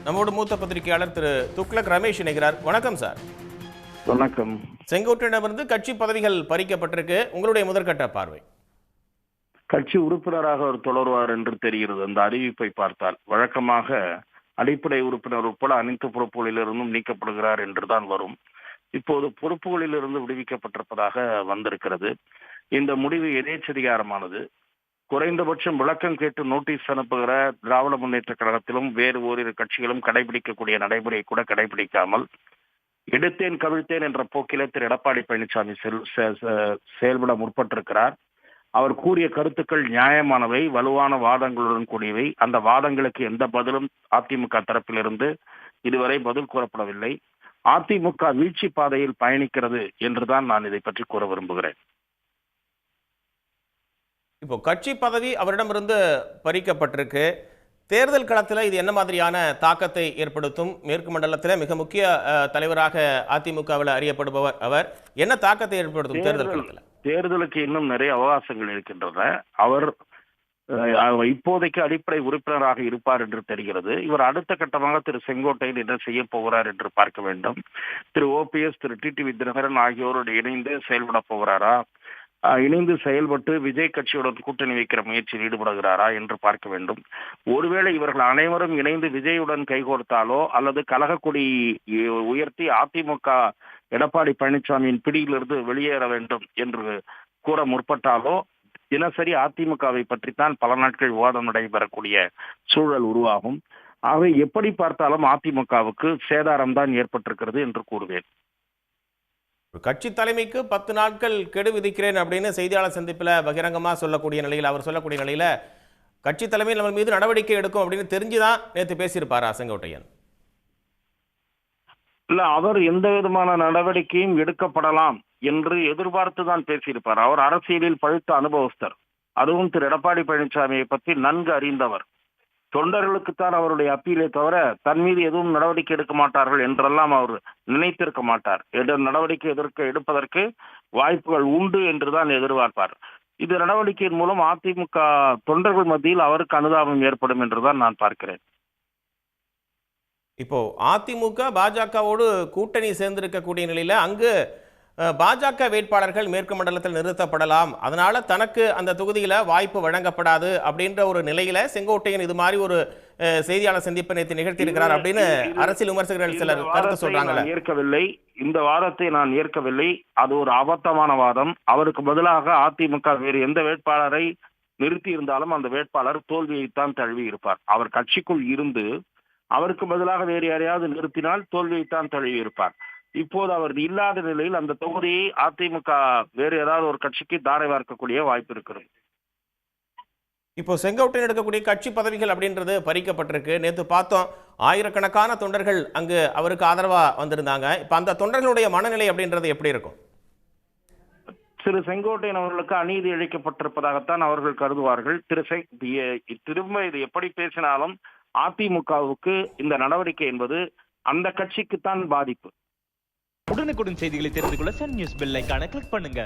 நம்மோடு மூத்த பத்திரிகையாளர் திரு துக்ளக் ரமேஷ் இணைகிறார். வணக்கம் சார். வணக்கம். செங்கோட்டையிடமிருந்து கட்சி பதவிகள் பறிக்கப்பட்டிருக்கு. உங்களுடைய முதற்கட்ட பார்வை. கட்சி உறுப்பினராக அவர் தொடருவார் என்று தெரிகிறது. அந்த அறிவிப்பை பார்த்தால் வழக்கமாக அடிப்படை உறுப்பினர் உட்பட அனைத்து பொறுப்புகளிலிருந்தும் நீக்கப்படுகிறார் என்றுதான் வரும். இப்போது பொறுப்புகளிலிருந்து விடுவிக்கப்பட்டிருப்பதாக வந்திருக்கிறது. இந்த முடிவு எதேச்சதிகாரமானது. குறைந்தபட்சம் விளக்கம் கேட்டு நோட்டீஸ் அனுப்புகிற திராவிட முன்னேற்ற கழகத்திலும் வேறு ஓரிரு கட்சிகளும் கடைபிடிக்கக்கூடிய நடைமுறையை கூட கடைபிடிக்காமல் எடுத்தேன் கவிழ்த்தேன் என்ற போக்கிலே திரு எடப்பாடி பழனிசாமி செயல்பட முற்பட்டிருக்கிறார். அவர் கூறிய கருத்துக்கள் நியாயமானவை, வலுவான வாதங்களுடன் கூடியவை. அந்த வாதங்களுக்கு எந்த பதிலும் அதிமுக தரப்பிலிருந்து இதுவரை பதில் கூறப்படவில்லை. அதிமுக வீழ்ச்சி பாதையில் பயணிக்கிறது என்றுதான் நான் இதை பற்றி கூற விரும்புகிறேன். இப்போ கட்சி பதவி அவரிடமிருந்து பறிக்கப்பட்டிருக்கு. தேர்தல் களத்தில் இது என்ன மாதிரியான தாக்கத்தை ஏற்படுத்தும்? மேற்கு மண்டலத்தில் மிக முக்கிய தலைவராக அதிமுகவில் அறியப்படுபவர் அவர். என்ன தாக்கத்தை ஏற்படுத்தும் தேர்தல் களத்தில்? தேர்தலுக்கு இன்னும் நிறைய அவகாசங்கள் இருக்கின்றன. அவர் இப்போதைக்கு அடிப்படை உறுப்பினராக இருப்பார் என்று தெரிகிறது. இவர் அடுத்த கட்டமாக திரு செங்கோட்டையில் என்ன செய்ய போகிறார் என்று பார்க்க வேண்டும். திரு ஓபிஎஸ், திரு டிடிவி தினகரன் ஆகியோரோடு இணைந்து செயல்பட போகிறாரா, இணைந்து செயல்பட்டு விஜய் கட்சியுடன் கூட்டணி வைக்கிற முயற்சியில் ஈடுபடுகிறாரா என்று பார்க்க வேண்டும். ஒருவேளை இவர்கள் அனைவரும் இணைந்து விஜயுடன் கைகோர்த்தாலோ அல்லது கழகக்கொடி உயர்த்தி அதிமுக எடப்பாடி பழனிசாமியின் பிடியிலிருந்து வெளியேற வேண்டும் என்று கூற முற்பட்டாலோ தினசரி அதிமுகவை பற்றித்தான் பல நாட்கள் விவாதம் நடைபெறக்கூடிய சூழல் உருவாகும். ஆகவே எப்படி பார்த்தாலும் அதிமுகவுக்கு சேதாரம் தான் ஏற்பட்டிருக்கிறது என்று கூறுவேன். கட்சி தலைமைக்கு 10 நாட்கள் கெடு விதிக்கிறேன் அப்படின்னு செய்தியாளர் சந்திப்பில் பகிரங்கமாக சொல்லக்கூடிய நிலையில், அவர் சொல்லக்கூடிய நிலையில் கட்சி தலைமை நம்ம மீது நடவடிக்கை எடுக்கும் அப்படின்னு தெரிஞ்சுதான் நேற்று பேசியிருப்பாரா செங்கோட்டையன்? இல்ல, அவர் எந்த விதமான நடவடிக்கையும் எடுக்கப்படலாம் என்று எதிர்பார்த்துதான் பேசியிருப்பார். அவர் அரசியலில் பழுத்த அனுபவஸ்தர். அதுவும் திரு எடப்பாடி பழனிசாமியை பற்றி நன்கு அறிந்தவர். தொண்டர்களுக்குத்தான் அவருடைய அப்பீலே தவிர தன் மீது எதுவும் நடவடிக்கை எடுக்க மாட்டார்கள் என்றெல்லாம் அவர் நினைத்திருக்க மாட்டார். நடவடிக்கை எடுப்பதற்கு வாய்ப்புகள் உண்டு என்றுதான் எதிர்பார்ப்பார். இது நடவடிக்கையின் மூலம் அதிமுக தொண்டர்கள் மத்தியில் அவருக்கு அனுதாபம் ஏற்படும் என்றுதான் நான் பார்க்கிறேன். இப்போ அதிமுக பாஜகவோடு கூட்டணி சேர்ந்திருக்கக்கூடிய நிலையில அங்கு பாஜக வேட்பாளர்கள் மேற்கு மண்டலத்தில் நிறுத்தப்படலாம், அதனால தனக்கு அந்த தொகுதியில வாய்ப்பு வழங்கப்படாது அப்படின்ற ஒரு நிலையில செங்கோட்டையன் இது மாதிரி ஒரு செய்தியாளர் சந்திப்பை நேற்று நிகழ்த்தி இருக்கிறார் அப்படின்னு அரசியல் விமர்சகர்கள் சிலர் கருத்து சொல்றாங்க. ஏற்கவில்லை, இந்த வாதத்தை நான் ஏற்கவில்லை. அது ஒரு அபத்தமான வாதம். அவருக்கு பதிலாக அதிமுக வேறு எந்த வேட்பாளரை நிறுத்தி இருந்தாலும் அந்த வேட்பாளர் தோல்வியைத்தான் தழுவி இருப்பார். அவர் கட்சிக்குள் இருந்து அவருக்கு பதிலாக வேறு யாரையாவது நிறுத்தினால் தோல்வியைத்தான் தழுவி இருப்பார். இப்போது அவர் இல்லாத நிலையில் அந்த தொகுதியை அதிமுக வேறு ஏதாவது ஒரு கட்சிக்கு தாரை வார்க்கக்கூடிய வாய்ப்பு இருக்கிறது. இப்போ செங்கோட்டையன் எடுக்கக்கூடிய கட்சி பதவிகள் அப்படின்றது பறிக்கப்பட்டிருக்கு. நேற்று பார்த்தோம், ஆயிரக்கணக்கான தொண்டர்கள் அங்கு அவருக்கு ஆதரவா வந்திருந்தாங்க. இப்ப அந்த தொண்டர்களுடைய மனநிலை அப்படின்றது எப்படி இருக்கும்? திரு செங்கோட்டையன் அவர்களுக்கு அநீதி இழைக்கப்பட்டிருப்பதாகத்தான் அவர்கள் கருதுவார்கள். திரும்ப இது எப்படி பேசினாலும் அதிமுகவுக்கு இந்த நடவடிக்கை என்பது அந்த கட்சிக்குத்தான் பாதிப்பு. உடனுக்குடன் செய்திகளை தெரிந்து கொள்ள சன் நியூஸ் பெல் ஐகானை கிளிக் பண்ணுங்க.